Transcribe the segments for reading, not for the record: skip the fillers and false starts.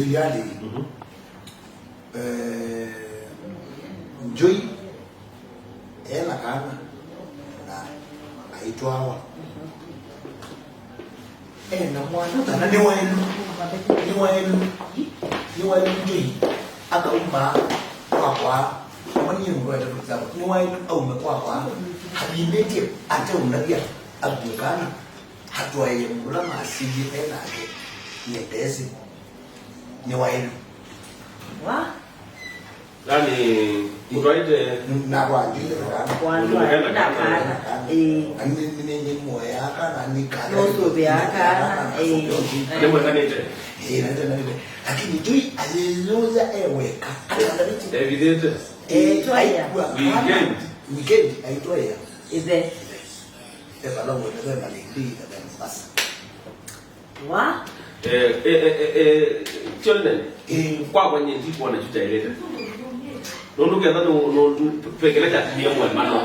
yale Joy ela kana na aitwa na mwana na ni wenu Joy akaumba kwa mwenye ngwenda kuzaba ni wenu au mekwa habimete ate unadia abukana hatua ya mulama asije tena ake yetesi ni wenu wa Nani utoite na kwa ajili na kana ani moya kana ni kana yoto bya kana ndio kanite ndio lakini Joy alizoza eweka evident toya weekend aitoya ibe bala wona bala ndi basa wa children kwa kwenye ndipo wanajitaeleza Nundu kenda no pekele cha tia mwe mano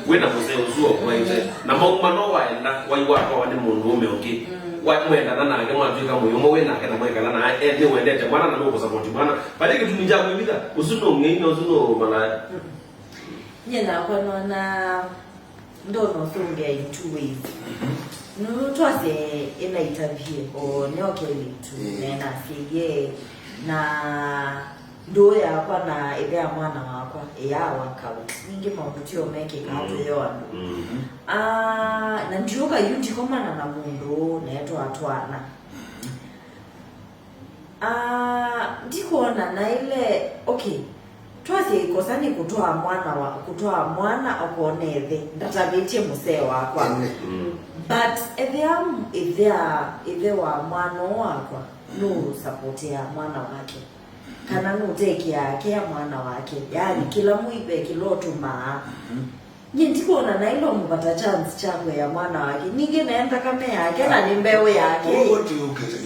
wena mose uzuo kwa nje na mano waenda waiwa kwa wani mundu umeoki wa mwenda na nage mwafika moyo mo wena kana mweka na ende wendete mwana na nuko support mwana pale kitu ninja kwimida usuno ngeni usuno mala nyena kwa nona ndono thunge in two ways no twase ina interview o neokeli tu nena siye na ndo yakwa na ebe ya mwana wakwa ya wakawo ninge maudutio meke kato yondo na njuka yundi komana na mundu na yetu atwana ndikuona na ile okay twase ikosani kutoa mwana akonethe ndatabetie musee wakwa but if wa mwana wakwa no support ya mwana wake kana no take yake ya mwana wake yani kila muibe kilotuma ndikuona na ile mpata chance chako ya mwana wake ninge naenda kama yake na ni mbeo yake wote ukeza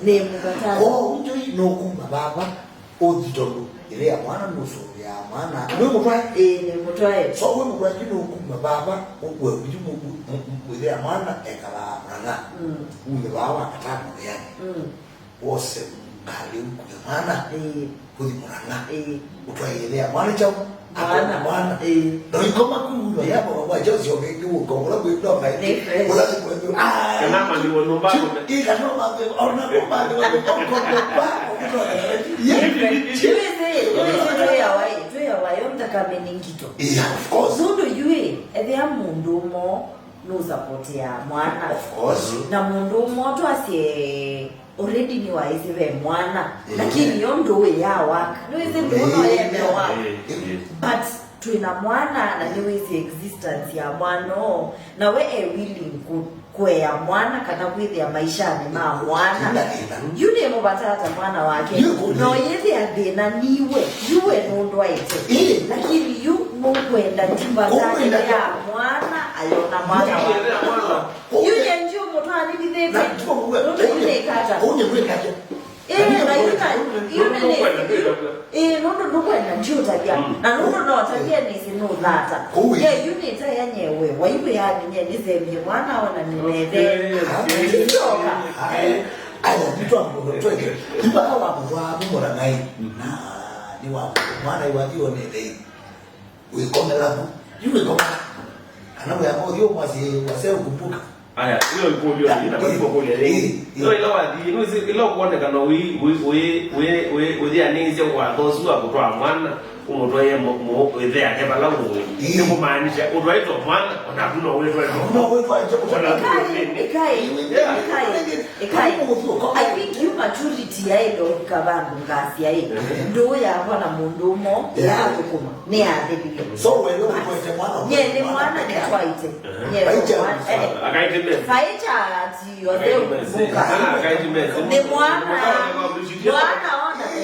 ni mpata Joy no kumba baba oditolo ile ya mwana nusu ya mwana wewe mtwa ni mtwae so wewe mtwa kino kumba baba wewe ujimu ile ya mwana ekala mwana ule baba atano yani wose kali mwana kudi mwana utwaelea mwana chao mwana ndio ikoma kuwa yapo baba Jose ogeju uko la bwido kai wala kwa kana mali wono ba ila no ba ona ba ko ba yeah, of course. Zundo yue ebe mundu mo no support ya mwana of course na mundu mo to asie already ni waize be mwana lakini yondo we ya waka no ize ndo yeme wa but tuina mwana na ni wezi existence ya mwana na we willing kwea mwana kana kwithi ya maisha ni ma mwana yune mo batata mwana wake no yezi adena niwe yuwe ndo aite lakini yu mo kwenda timba zake ya mwana ayona mwana yune njoo motani bidhe na nondo kwenda njoo tabia na nondo no tabia ni sino data ye unit yanyewe waiwe yani nye zemye mwana wana nimede ndoka aya mtu ambaye tweke mpaka wa mura ngai na ni wa mwana iwadio nede uikomela yule koma anawe amodio mwasi waseo kumbuka aya hiyo ipo ndio inatakiwa kwa ile ndio ile wadi ile kuonekana we aneze kwa dosu akutwa mwana umuntu ye mo ile yake bala wewe ni kumaanisha udwaito mwana unakuno wewe I think you maturity ya ndo kabangu ngasi ya ndo ya kwa mundu mo ya kukuma ni adhibi so wewe unakwenda mwana ni mwana ni twaite akaite mbele faicha ati yote kubuka akaite mbele ni mwana ona